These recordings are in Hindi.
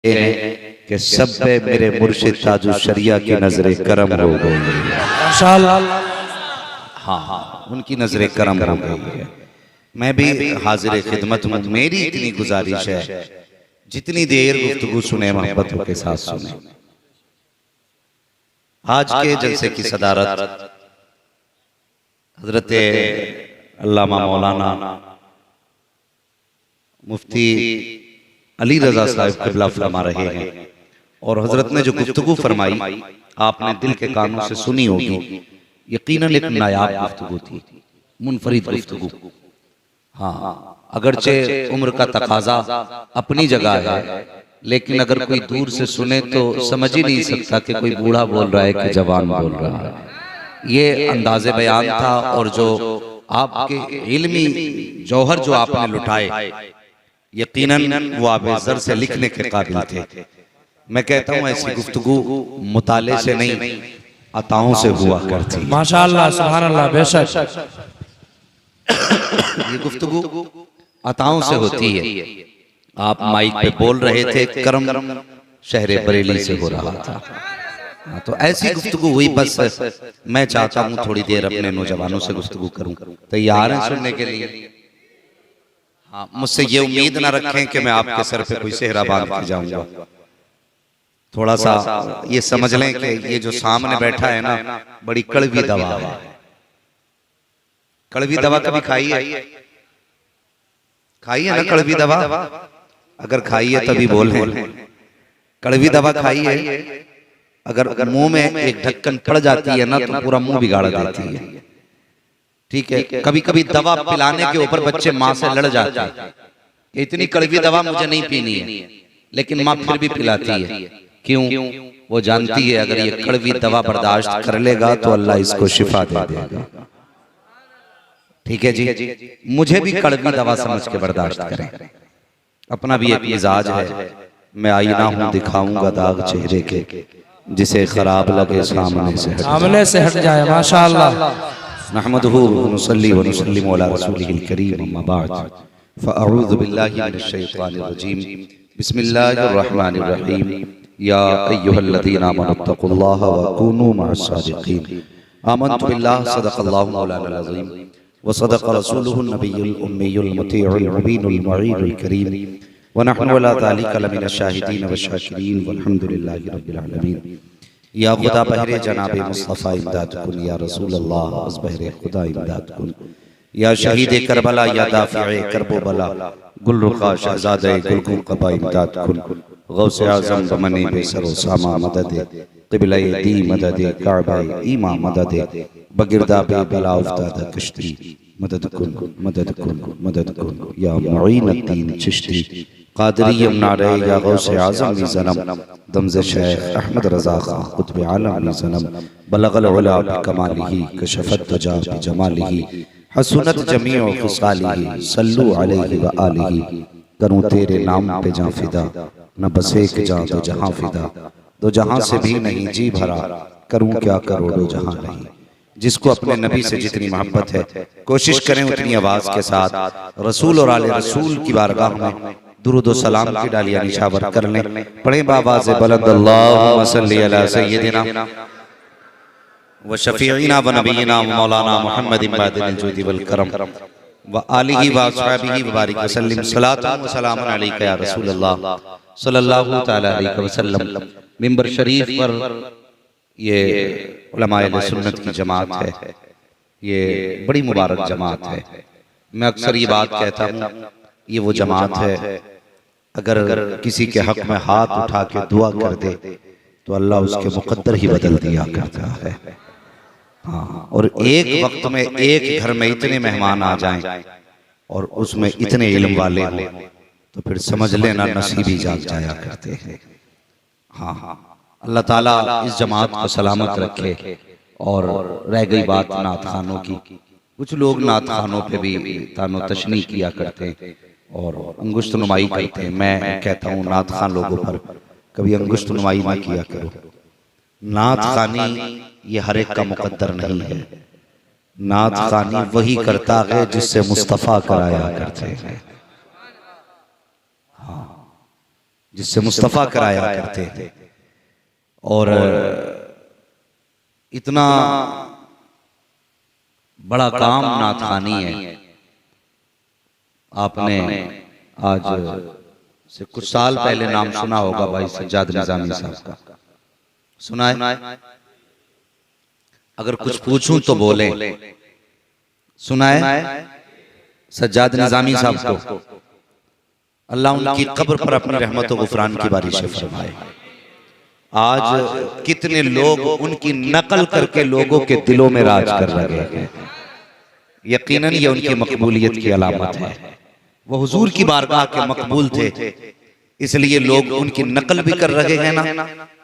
हैं कि सब पे मेरे मुर्शिद ताजु शरिया की नजर करम हो गई है। हाँ, उनकी नजर करम हो गई है। मैं भी हाजिर खिदमत हूँ। मेरी इतनी गुजारिश है, जितनी देर गुफ्तगू सुने मोहब्बतों के साथ सुने। आज के जलसे की सदारत हजरत अल्लामा मौलाना मुफ्ती अली रजा साहिब क़िबला फरमा रहे हैं। और हजरत ने जो गुफ्तगू फरमाई आपने दिल के कानों से सुनी होगी। यकीनन एक नायाब गुफ्तगू थी, मुनफरिद गुफ्तगू। हाँ, अगरचे उम्र का तकाजा अपनी जगह है, लेकिन अगर कोई दूर से सुने तो समझ ही नहीं सकता कि कोई बूढ़ा बोल रहा है कि जवान बोल रहा है। ये अंदाज़े बयान था। और जो आपके इल्मी जौहर जो आपने लुटाए, यकीनन वो आप ज़र से लिखने के काबिल थे। मैं कहता हूँ ऐसी गुफ्तगू मुताले से नहीं, अताओं से हुआ करती। माशाअल्लाह, सुभान अल्लाह, बेशक ये गुफ्तगू अताओं से होती है। आप माइक पे बोल रहे थे, करम शहर बरेली से हो रहा था। तो ऐसी गुफ्तगू हुई। बस मैं चाहता हूँ थोड़ी देर अपने नौजवानों से गुफ्तगू करूं। तैयार हैं सुनने के लिए? हाँ, मुझसे ये उम्मीद ना रखें कि मैं आपके सर पे कोई सेहरा बांध के जाऊंगा। थोड़ा सा ये समझ लें कि ये जो सामने बैठा है ना, बड़ी कड़वी दवा है। कड़वी दवा कभी खाई है? खाई है ना कड़वी दवा? अगर खाई है तभी बोल रहे हैं। कड़वी दवा खाई है? अगर मुंह में एक ढक्कन पड़ जाती है ना तो पूरा मुंह बिगाड़ देती है। ठीक है, कभी कभी दवा पिलाने के ऊपर बच्चे माँ से लड़ जाते हैं, इतनी कड़वी दवा मुझे नहीं पीनी है, लेकिन माँ फिर भी पिलाती है। क्यों? वो जानती है अगर ये कड़वी दवा बर्दाश्त कर लेगा तो अल्लाह इसको शिफा दे देगा। ठीक है जी, मुझे भी कड़वी दवा समझ के बर्दाश्त करें। अपना भी एक मिजाज है। मैं आईना हूँ, दिखाऊंगा दाग चेहरे के, जिसे खराब लगे सामने से हट जाए। माशाअल्लाह। नहमदुहु व नुसल्ली व नुसल्लिमु अला रसूलिहिल करीम, अम्मा बाद, फअऊज़ु बिल्लाहि मिनश शैतानिर रजीम, बिस्मिल्लाहिर रहमानिर रहीम। या अय्युहल्लज़ीना आमनुत्तक़ुल्लाह व कूनू मअस सादिक़ीन। आमनतु बिल्लाहि सदक़ल्लाहु मौलाना अज़ीम व सदक़ रसूलुहुन नबियुल उम्मियुल मुतीउल मुबीनुल मुईनुल करीम व नहनु अला ज़ालिका लमिनश शाहिदीन व शाकिरीन वल्हम्दुलिल्लाहि रब्बिल आलमीन। या खुदा बहरे जनाब मुस्तफ़ा इमदाद कुन, या रसूल अल्लाह अज़ बहरे खुदा इमदाद कुन, या शहीद करबला, या दाफ़िए करबो बला, गुलरुखा शहज़ादे गुलकुल क़बा इमदाद कुन, गौसे आज़म बमने बेसर सामा मददे, क़िबला दी मददे, काबा ईमा मददे, बगिरदा बे बला उफ्तादा कश्ती, मदद कुन मदद कुन मदद कुन, या मुईनुद्दीन चिश्ती कादरी यमनारे, या गौसे आज़म ज़नम दमज़ शेख अहमद रज़ा खां क़ुत्ब आलम ज़नम, बलगल उला बिकमालिही कशफ़त दुजा बिजमालिही, हसनत जमीउ ख़िसालिही, सल्लु अलैहि व आलिही। करूँ तेरे नाम पे जां फिदा, न बस एक जां दो जहां फिदा, दो जहां से भी नहीं जी भरा, करूँ क्या करोड़ों जहां नहीं। जिसको अपने नबी से जितनी मोहब्बत है, कोशिश करें उतनी आवाज के साथ रसूल और आले रसूल की बारगाह में दुरूद व सलाम की डालियां निछावर कर लें। पढ़ें बावाज़ बुलंद, अल्लाहुम्मा सल्ली अला सय्यिदिना व शफीईना व नबीना व मौलाना मुहम्मदिन बादिल जुदी वल करम व आलिही व अस्हाबिही व बारिक व सल्लिम। सलातुन व सलामुन अलैका या रसूल अल्लाह सल्लल्लाहु तआला अलैहि वसल्लम। मिंबर शरीफ पर ये उलमाए अहले सुन्नत की जमात है, ये बड़ी मुबारक जमात है। मैं अक्सर ये बात कहता हूँ, ये वो जमात है अगर किसी के हक में हाथ उठा के दुआ कर दे तो अल्लाह उसके मुकद्दर ही बदल दिया करता है। हाँ, और एक वक्त में एक घर में इतने मेहमान आ जाएं और उसमें इतने इल्म वाले हों तो फिर समझ लेना नसीब ही जाग जाया करते हैं। हाँ हाँ, अल्लाह ताला इस जमात को सलामत रखे। और रह गई बात नात खानों की, कुछ लोग नात खानों पे भी तानो तशनी किया करते हैं और अंगुश्त नुमाई करते हैं। मैं कहता हूँ नात खान लोगों पर कभी अंगुश्त नुमाई ना किया करो। नात खानी ये हर एक का मुकद्दर नहीं है। नात खानी वही करता है जिससे मुस्तफ़ा कराया करते हैं। हाँ, जिससे मुस्तफ़ा कराया करते थे। और इतना बड़ा काम नाथखानी है। आपने आज से कुछ साल पहले नाम सुना होगा भाई सज्जाद निजामी साहब का, सुना है? अगर कुछ पूछूं तो बोले, सुना है सज्जाद निजामी साहब को? अल्लाह उनकी कब्र पर अपनी रहमत व गुफरान की बारिश फरमाए। आज कितने लोग उनकी नकल करके लोगों के दिलों में राज कर रहे हैं। यकीनन ये उनकी मकबूलियत की अलामत है। वो हुजूर की बारगाह के मकबूल थे, इसलिए लोग उनकी नकल भी कर रहे हैं ना,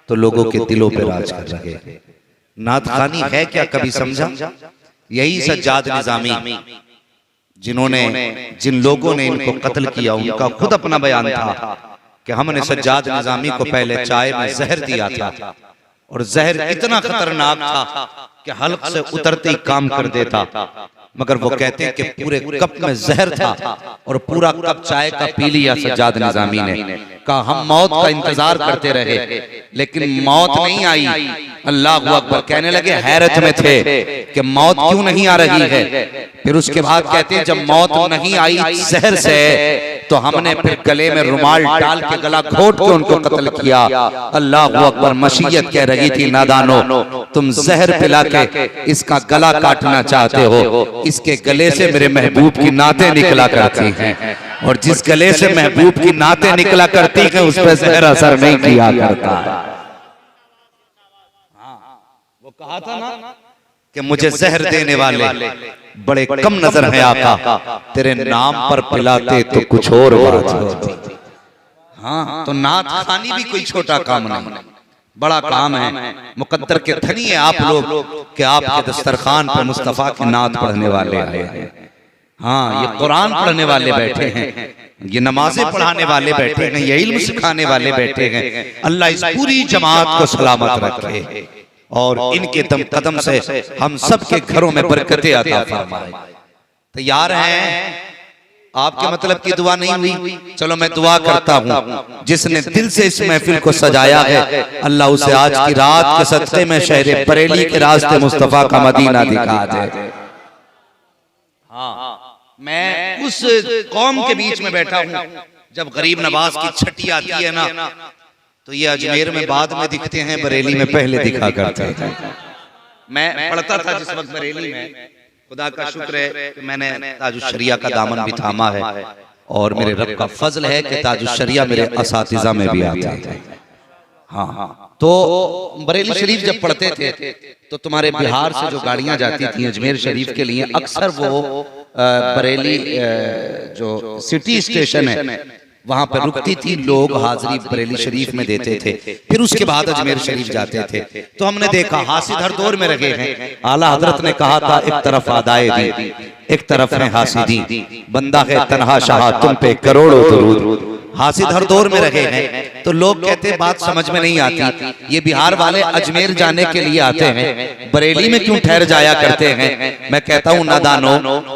तो लोगों के दिलों पे राज कर रहे हैं। नाथखानी है क्या कभी समझा? यही सज्जाद निजामी जिन्होंने, जिन लोगों ने इनको कत्ल किया, उनका खुद अपना बयान था कि हमने सज्जाद निजामी को पहले चाय में जहर दिया था और जहर इतना खतरनाक था कि हल्क से उतरते ही काम कर देता। मगर वो कहते हैं कि पूरे कप में जहर था और पूरा कप चाय का पी लिया सज्जाद निजामी ने। कहा हम मौत का इंतजार करते रहे लेकिन मौत नहीं आई। अल्लाह अकबर कहने लगे, हैरत में थे कि मौत क्यों नहीं आ रही है। फिर उसके बाद कहते हैं जब मौत नहीं आई जहर से, तो हमने फिर गले में रुमाल डाल के गला घोट के उनको कत्ल किया। अल्लाह अकबर। मशीयत कह रही थी, नादानो तुम जहर पिला के इसका गला काटना चाहते हो, इसके गले से मेरे महबूब की नातें निकला करती हैं और जिस गले से महबूब की नातें निकला करती हैं उस पर जहर असर नहीं किया करता। वो कहा था ना कि मुझे जहर देने वाले बड़े कम नजर हैं आका, तेरे नाम पर पिलाते तो कुछ और बात होती। हाँ, तो नाथखानी भी कोई छोटा काम नहीं, बड़ा काम है। मुकद्दर के धनी है आप लोग कि आपके दस्तरखान पर मुस्तफा की नात पढ़ने वाले आए हैं। हाँ, ये कुरान पढ़ने वाले बैठे हैं, ये नमाजें पढ़ाने वाले बैठे हैं, ये इल्म सिखाने वाले बैठे हैं। अल्लाह इस पूरी जमात को सलामत रखे और इनके दम कदम से हम सब के घरों में बरकतें अता फरमाए। तैयार हैं? आपके मतलब की दुआ नहीं हुई? चलो मैं दुआ करता हूँ, जिसने दिल से इस महफिल को सजाया है अल्लाह उसे आज की रात के सदक़े में शहर बरेली के रास्ते मुस्तफा का मदीना दिखा दे। हाँ, मैं उस कौम के बीच में बैठा हूँ, जब गरीब नवाज की छठी आती है ना, तो ये अजमेर में बाद में दिखते हैं, बरेली में पहले दिखा करते हैं। मैं पढ़ता था जिस वक्त बरेली में, खुदा का शुक्र है कि मैंने ताजुश शरिया का दामन भी थामा है और मेरे रब का फजल है कि ताजुश शरिया मेरे असातिज़ा में भी आता है। हाँ, तो बरेली शरीफ जब पढ़ते थे तो तुम्हारे बिहार से जो गाड़ियां जाती थी अजमेर शरीफ के लिए, अक्सर वो बरेली जो सिटी स्टेशन है वहां पर रुकती थी। लोग हाजिरी बरेली शरीफ में देते थे, फिर उसके बाद अजमेर शरीफ जाते थे। तो हमने देखा हासिद हर दौर में रहे हैं। आला हजरत ने कहा था, एक तरफ आदाए दी, एक तरफ है हासिदी, बंदा है तन्हा शाह तुम पे करोड़ों दुरूद। हासिद हर दौर में रहे हैं। तो लोग कहते बात समझ में नहीं आती, ये बिहार वाले अजमेर जाने के लिए आते हैं, बरेली में क्यों ठहर जाया करते हैं? मैं कहता हूँ नादानो,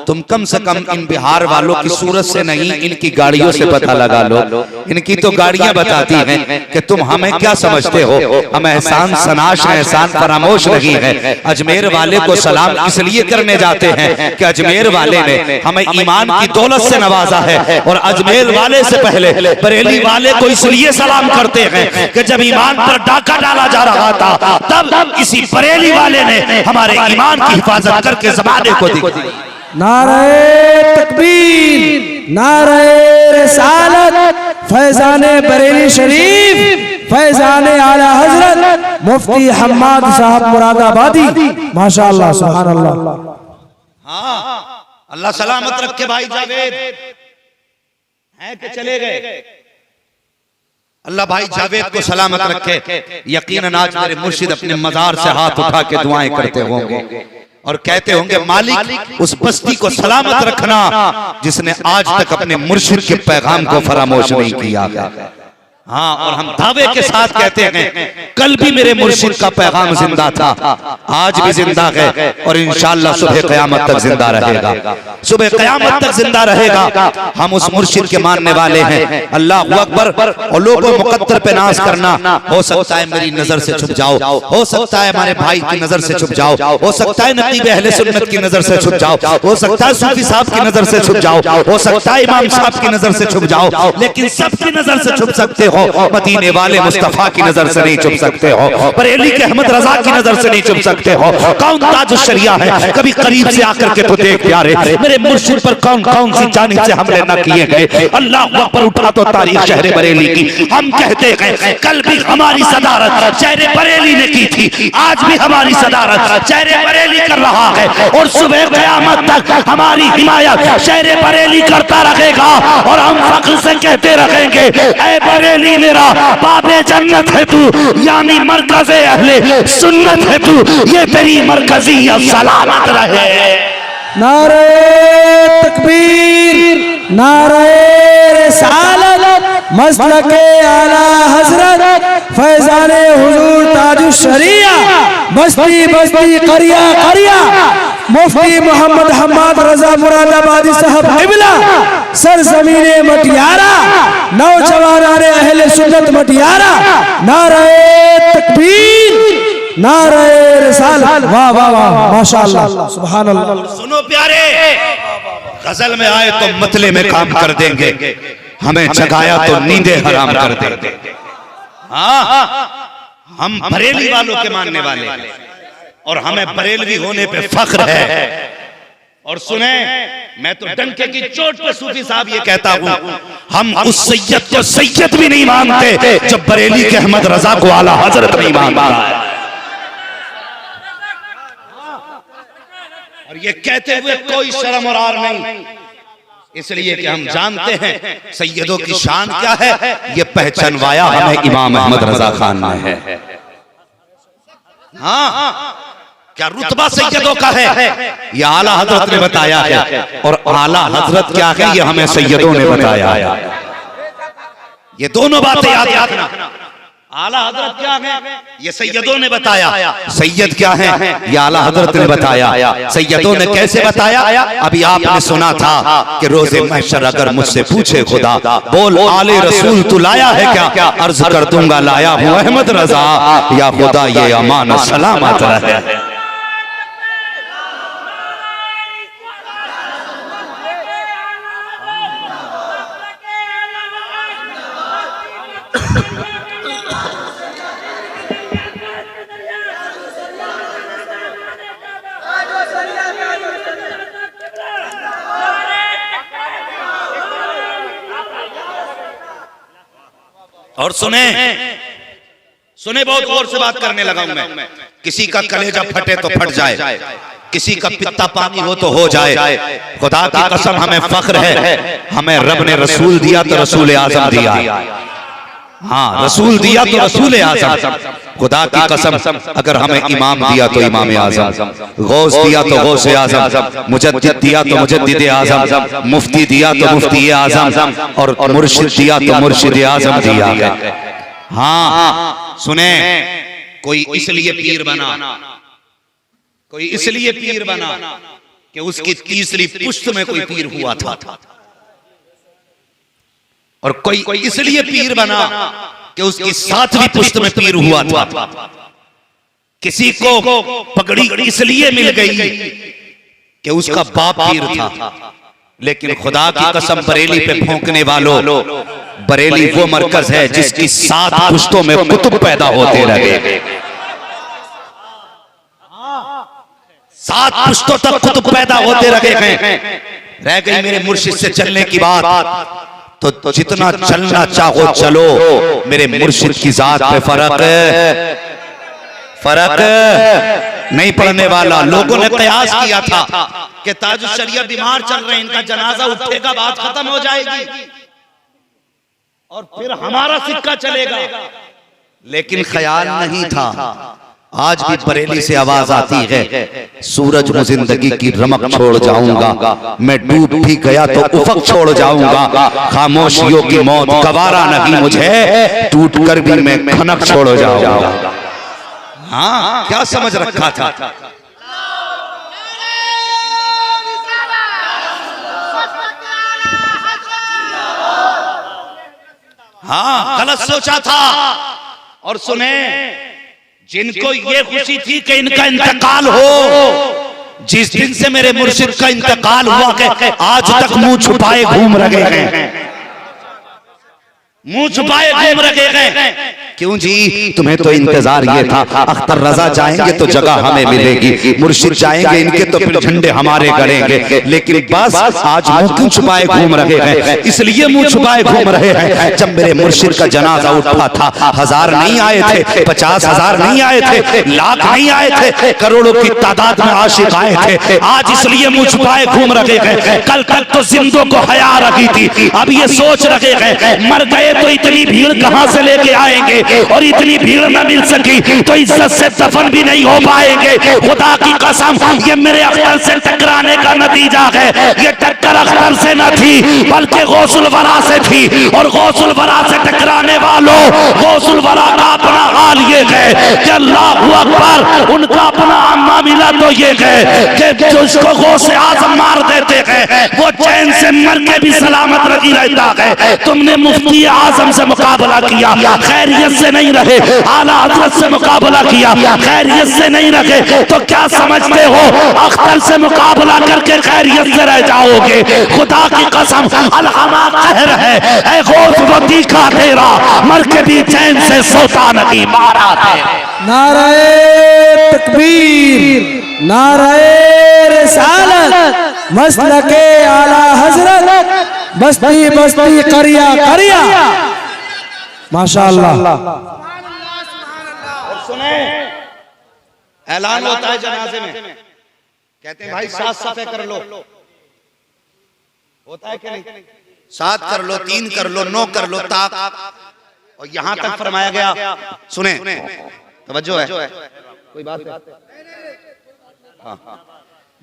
तुम कम से कम इन बिहार वालों की सूरत से नहीं, इनकी गाड़ियों से पता लगा लो। इनकी तो गाड़ियां बताती हैं कि तुम हमें क्या समझते हो, हम एहसान सनाश हैं, एहसान फरामोश नहीं है। अजमेर वाले को सलाम इसलिए करने जाते हैं कि अजमेर वाले ने हमें ईमान की दौलत से नवाजा है, और अजमेर वाले से पहले बरेली वाले को इसलिए सलाम करते हैं कि जब ईमान पर डाका डाला जा रहा था तब इसी बरेली वाले ने हमारे ईमान की हिफाजत करके ज़माने को दिखाई। नारे तकबीर, नारे रिसालत, फैजाने बरेली शरीफ, फैजाने आला हजरत मुफ्ती हम्माद साहब मुरादाबादी, माशाअल्लाह सुभान अल्लाह। हाँ, अल्लाह सलामत रखे भाई जावेद हैं कि चले गए? अल्लाह भाई जावेद को सलामत रखे। यकीनन आज मेरे मुर्शिद अपने मजार से हाथ उठा के दुआएं करते होंगे और कहते होंगे, मालिक उस बस्ती को सलामत रखना जिसने आज तक अपने मुर्शिद के पैगाम को फरामोश नहीं किया। हाँ, और हम दावे के साथ कहते हैं कल भी मेरे मुर्शिद का पैगाम जिंदा था, आज भी जिंदा है और इंशाअल्लाह सुबह क़यामत तक जिंदा रहेगा, सुबह क़यामत तक जिंदा रहेगा। हम उस मुर्शिद के मानने वाले हैं। अल्लाह अकबर। और लोगों मुकद्दर पे नाज करना, हो सकता है मेरी नजर से छुप जाओ, हो सकता है हमारे भाई की नजर से छुप जाओ, हो सकता है नकीब अहले सुन्नत की नजर से छुप जाओ, हो सकता है सूफी साहब की नजर से छुप जाओ, हो सकता है इमाम साहब की नजर से छुप जाओ, लेकिन सबकी नजर से छुप सकते हो, मदीने वाले मुस्तफा की नजर से नहीं छुप सकते हो, बरेली के अहमद रजा की नजर से नहीं छुप सकते हो। कौन ताज शरिया है, कभी करीब से आकर के तो देख प्यारे, मेरे मुर्शिद पर कौन कौन सी जानिब से हमले न किए गए। अल्लाह अकबर। उठा तो तारीख शहर बरेली की। हम कहते हैं कल भी हमारी सदारत शहर बरेली ने की थी, आज भी हमारी सदारत शहर बरेली कर रहा है, और सुबह क़यामत तक हमारी हिमायत शहर बरेली करता रहेगा। और हम फख्र से कहते रहेंगे, ऐ बरेली मेरा बाबे जन्नत है तू, यानी मरकज़े अहले सुन्नत है तू, ये तेरी मरकज़ियत सलामत रहे। नारे तकबीर, नारे रिसालत, मसलके आला हजरत फैजाने हुजूर ताजुश शरिया, बस्ती बस्ती करिया करिया, मुफ्ती मोहम्मद हम्माद रजा मुरादाबादी साहब क़िबला, सरज़मीने मटियारा, नौजवानाने अहले सुन्नत मटियारा, नारे तकबीर, नारे रिसालत। वाह वाह वाह, माशाअल्लाह, सुभान अल्लाह। सुनो प्यारे, गजल में आए तो मतले में काम कर देंगे, हमें जगाया तो नींदे हराम कर देंगे। हाँ, हम बरेली वालों के मानने वाले हैं और हमें बरेलवी होने पे फख्र है। और सुने, मैं तो डंके की चोट पे सूफी साहब ये कहता हूँ, हम उस सैयद को सैयद भी नहीं मानते जब बरेली के अहमद रजा को आला हजरत नहीं मानता। और ये कहते हुए कोई शर्म और आर नहीं, इसलिए कि हम जानते हैं सैयदों की शान क्या है, ये पहचानवाया हमें इमाम अहमद रजा खान ने है। हाँ, क्या रुतबा सैयदों का है, ये आला हजरत ने बताया है, और आला हजरत क्या है ये हमें सैयदों ने बताया है। ये दोनों बातें याद रखना। आला हजरत क्या है, ये सैयदों ने बताया, सैयद क्या है, ये आला हजरत ने बताया। सैयदों ने कैसे बताया, अभी आपने सुना था कि रोजे महशर अगर मुझसे पूछे खुदा, बोल आले रसूल तू लाया है क्या, अर्ज कर दूंगा लाया हूँ अहमद रजा, या खुदा ये अमान सलामत रहे। और सुने सुने, बहुत गौर से बात करने लगा हूं मैं। किसी का कलेजा फटे तो फट जाए, किसी का पित्ता पानी हो तो हो जाए। खुदा की कसम हमें फख्र है, हमें रब ने रसूल दिया तो रसूल आजम दिया। हाँ, रसूल दिया तो रसूल आजम। खुदा की कसम अगर हमें इमाम दिया तो इमाम आजम, गौस दिया तो गौस आजम, मुजद्दिद दिया तो मुजद्दिद आजम, मुफ्ती दिया तो मुफ्ती आजम, और मुर्शिद दिया तो मुर्शिद आजम दिया है। हाँ सुने, कोई इसलिए पीर बना, कोई इसलिए पीर बना कि उसकी तीसरी पुश्त में कोई पीर हुआ था, और कोई इसलिए पीर बना कि उसकी सातवीं पुश्त में पीर हुआ था। किसी को पगड़ी इसलिए मिल गई कि उसका बाप पीर था, लेकिन खुदा की कसम बरेली पे भौंकने वालों, बरेली वो मरकज है जिसकी 7 पुश्तों में कुतुब पैदा होते रहे। 7 पुश्तों तक कुतुब पैदा होते रहे हैं। रह गई मेरे मुर्शिद से चलने की बात, तो जितना चलना चाहो चलो, मेरे मुर्शिद की जात पे फर्क नहीं पड़ने वाला। लोगों ने कयास किया था कि ताजुश शरिया बीमार चल रहे हैं, इनका जनाजा उठेगा, बात खत्म हो जाएगी और फिर हमारा सिक्का चलेगा, लेकिन ख्याल नहीं था आज भी बरेली से आवाज आती है, सूरज में जिंदगी की रमक छोड़ जाऊंगा, मैं डूब भी गया तो उफक छोड़ जाऊंगा, खामोशियों की मौत गवारा नहीं मुझे, टूट कर भी मैं खनक छोड़ जाऊंगा। हाँ, क्या समझ रखा था? हाँ, गलत सोचा था। और सुने, जिनको ये खुशी थी कि इनका इंतकाल हो, जिस दिन से मेरे मुर्शिद का इंतकाल हुआ कि आज तक मुंह छुपाए घूम रहे हैं, मुंह छुपाए घूम रहे हैं। क्यों जी? तुम्हें तो इंतजार ये था, अख्तर रजा जाएंगे तो जगह हमें मिलेगी, मुर्शिद जाएंगे इनके तो फिर झंडे हमारे गड़ेंगे, लेकिन बस आज मुंह क्यों छुपाए घूम रहे हैं? इसलिए मुंह छुपाए घूम रहे हैं। जब मेरे मुर्शिद का जनाजा उठा था, 1000 नहीं आए थे, 50,000 नहीं आए थे, लाख नहीं आए थे, करोड़ों की तादाद में आशिक आए थे। आज इसलिए मुंह छुपाए घूम रहे हैं। कल तक तो जिंदों को हया रही थी, अब ये सोच रहे हैं मर गए तो इतनी भीड़ कहां से लेके आएंगे, और इतनी भीड़ न मिल सकी तो इज्जत से दफन भी नहीं हो पाएंगे। खुदा की कसम, ये मेरे अख्तर से टकराने का नतीजा है। ये टक्कर अख्तर से न थी बल्कि गौसुल वरा से थी, और गौसुल वरा से टकराने वालों, गौसुल वरा का अपना हाल ये है कि अल्लाहू अकबर, उनका अपना अम्मा मिला तो ये है कि जिसको गौसे आजम मार देते हैं वो चैन से मर के भी सलामत रही रहता है। तुमने मुफ्ती आजम से मुकाबला किया, खैरियत से नहीं रहे, आला हजरत से मुकाबला किया, खैरियत से नहीं रहे, तो क्या समझते हो अख्तर से मुकाबला करके खैरियत से रह जाओगे? खुदा की कसम, अलहमा कहर है, ऐ गौस वो दिखा तेरा, मर के भी चैन से सोता नहीं मारा तेरे। नाराए तकबीर, नाराए रिसालत, मसलके आला हजरत, बस्ती बस्ती करिया करिया, माशाअल्लाह। और सुने, ऐलान होता है जनाजे में, कहते हैं भाई 7 सफ़े कर लो, होता है कि नहीं? 7 कर लो, 3 कर लो, 9 कर लो, ताक। और यहां तक फरमाया गया, सुने, तवज्जो है, कोई बात है? हाँ,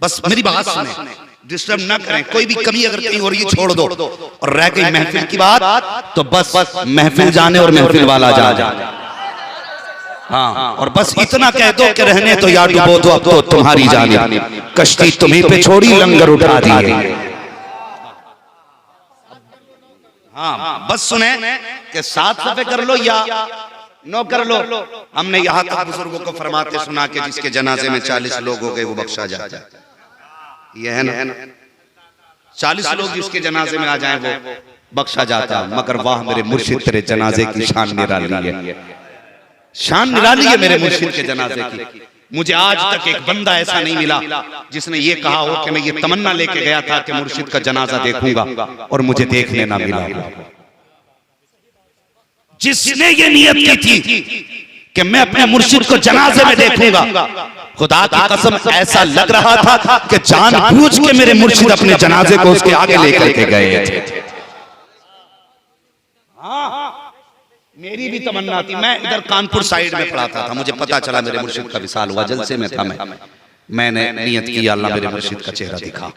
बस मेरी बात सुने, डिस्टर्ब ना करें, कोई भी कमी अगर कहीं हो रही है छोड़ दो, और रह गई महफिल की बात तो बस महफिल जाने और महफिल वाला जा। हाँ, और बस इतना कह दो कि रहने तो या डुबो दो अब तो तुम्हारी जाने, कश्ती तुम्हीं पे छोड़ी लंगर उठा दिए। हाँ, बस सुने कि 7 सफ़े कर लो या 9 कर लो। हमने यहाँ तक बुजुर्गों को फरमाते सुना कि जिसके जनाजे में 40 लोग हो गए वो बख्शा जाता है। ये है ना, 40 लोग जिसके जनाजे में आ जाएं वो बख्शा जाता। मगर वाह मेरे मुर्शिद, तेरे जनाजे की शान निराली है, शान निराली है मेरे मुर्शिद के जनाजे की। मुझे आज तक एक बंदा ऐसा नहीं मिला जिसने ये कहा हो कि मैं ये तमन्ना लेके गया था कि मुर्शिद का जनाजा देखूंगा और मुझे देखने ना मिला। जिसने ये नियत की थी कि मैं अपने मुर्शिद को जनाजे में देखूंगा, खुदा की कसम ऐसा लग रहा था कि जानबूझ के मेरे मुर्शिद अपने जनाजे को उसके आगे लेकर के गए थे। मेरी भी तमन्ना थी, मैं इधर कानपुर साइड में पढ़ाता था, मुझे पता चला मेरे मुर्शिद का विसाल हुआ, जलसे में था मैंने नियत की अल्लाह मेरे मुर्शिद का चेहरा दिखा।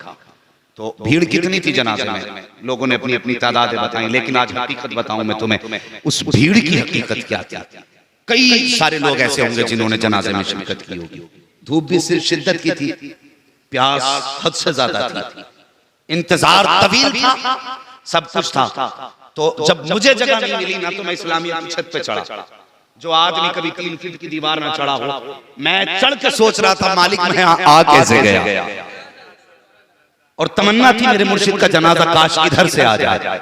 तो भीड़ कितनी थी जनाजे में, लोगों ने अपनी अपनी तादादें बताई, लेकिन आज हकीकत बताऊं मैं तुम्हें, उस भीड़ की हकीकत क्या थी। कई सारे लोग ऐसे होंगे जिन्होंने जनाजे में शिरकत की होगी। धूप भी सिर्फ शिद्दत की थी, प्यास हद से ज्यादा थी, इंतजार तवील था, सब कुछ था। तो जब मुझे जगह नहीं मिली ना तो मैं इस्लामिया की छत पे चढ़ा। जो आदमी कभी 3 फीट की दीवार ना चढ़ा हो, मैं चढ़ के सोच रहा था मालिक मैं आ कैसे गया, और तमन्ना थी मेरे मुर्शिद का जनाजा काश इधर से आ जाए।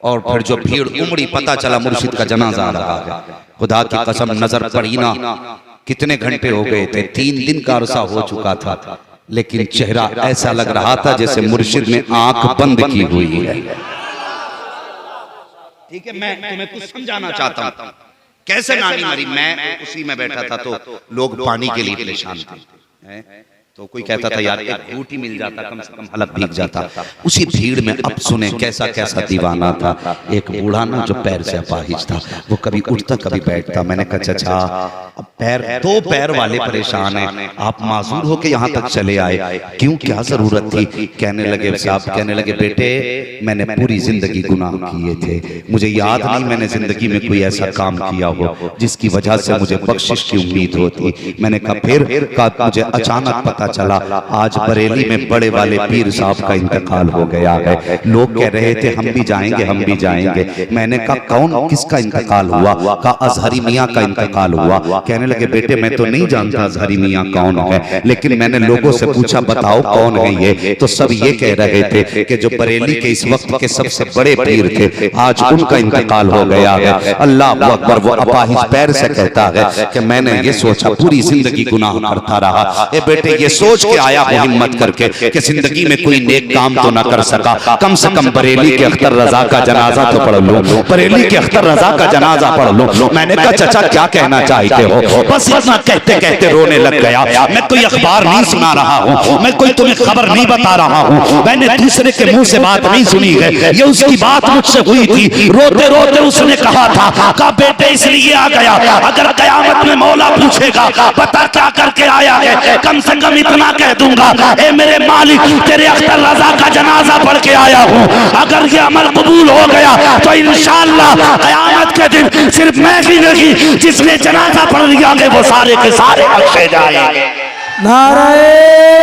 और फिर जो भीड़ उमड़ी, पता चला मुर्शिद का जनाजा आ रहा है। खुदा की कसम नजर पड़ी ना, कितने घंटे हो गए थे, 3 दिन का अरसा हो चुका था, लेकिन चेहरा ऐसा लग रहा था जैसे मुर्शिद ने आंख बंद की हुई है। ठीक है, मैं तुम्हें कुछ समझाना चाहता हूं। कैसे नानी मरी, मैं उसी में बैठा था तो लोग पानी के लिए परेशान थे। तो कोई कहता था यार एक घूंट ही मिल जाता, कम से कम हलक भीग जाता। उसी भीड़ में अब सुने कैसा कैसा दीवाना था। एक बूढ़ा ना जो पैर से अपाहिज था, वो कभी उठता कभी बैठता। मैंने कहा चाचा अब पैर, दो पैर वाले परेशान हैं, आप माजूर होके यहाँ तक चले आए, क्यों, क्या जरूरत थी? कहने लगे साहब, कहने लगे बेटे मैंने पूरी जिंदगी गुनाह किए थे, मुझे याद नहीं मैंने जिंदगी में कोई ऐसा काम किया हो जिसकी वजह से मुझे बख्शिश की उम्मीद होती। मैंने कहा फिर? कहा मुझे अचानक पता चला आज बरेली में बड़े वाले पीर साहब का इंतकाल हो गया है। लोग कह रहे थे हम भी जाएंगे हम भी जाएंगे। मैंने कहा कौन, किसका इंतकाल हुआ? कहा अजहरी मियाँ का इंतकाल हुआ। कहने लगे बेटे मैं तो नहीं जानता अजहरी मियाँ कौन है, लेकिन मैंने लोगों से पूछा बताओ कौन है ये, तो सब ये कह रहे थे कि जो बरेली के इस वक्त के सबसे बड़े पीर थे आज उनका इंतकाल हो गया है। अल्लाह अकबर। वो अपाहिज पैर से कहता है कि मैंने ये सोचा पूरी जिंदगी गुनाह करता रहा। ए बेटे ये सोच के आया हूं हिम्मत करके कि जिंदगी में कोई नेक काम तो ना कर सका, कम से कम बरेली के अख्तर रजा का जनाजा तो पढ़ लूं, बरेली के अख्तर रजा का जनाजा पढ़ लूं। मैंने कहा चाचा क्या कहना चाहते हो? बस इतना कहते कहते रोने लग गया। मैं कोई अखबार नहीं सुना रहा हूं, मैं कोई तुम्हें खबर नहीं बता रहा हूं, मैंने दूसरे के मुंह से बात नहीं सुनी है, ये उसकी बात मुझसे हुई थी। रोते रोते उसने कहा था बेटे इसलिए आ गया, अगर कयामत में मौला पूछेगा बता क्या करके आया है, कम से कम इतना कह दूंगा ए मेरे मालिक तेरे अख्तर रजा का जनाजा पढ़ के आया हूं। अगर ये अमल कबूल हो गया तो इंशाअल्लाह कयामत के दिन सिर्फ मैं ही नहीं, जिसने जनाजा पढ़ लिया वो सारे के सारे बख्शे जाएंगे। नाराए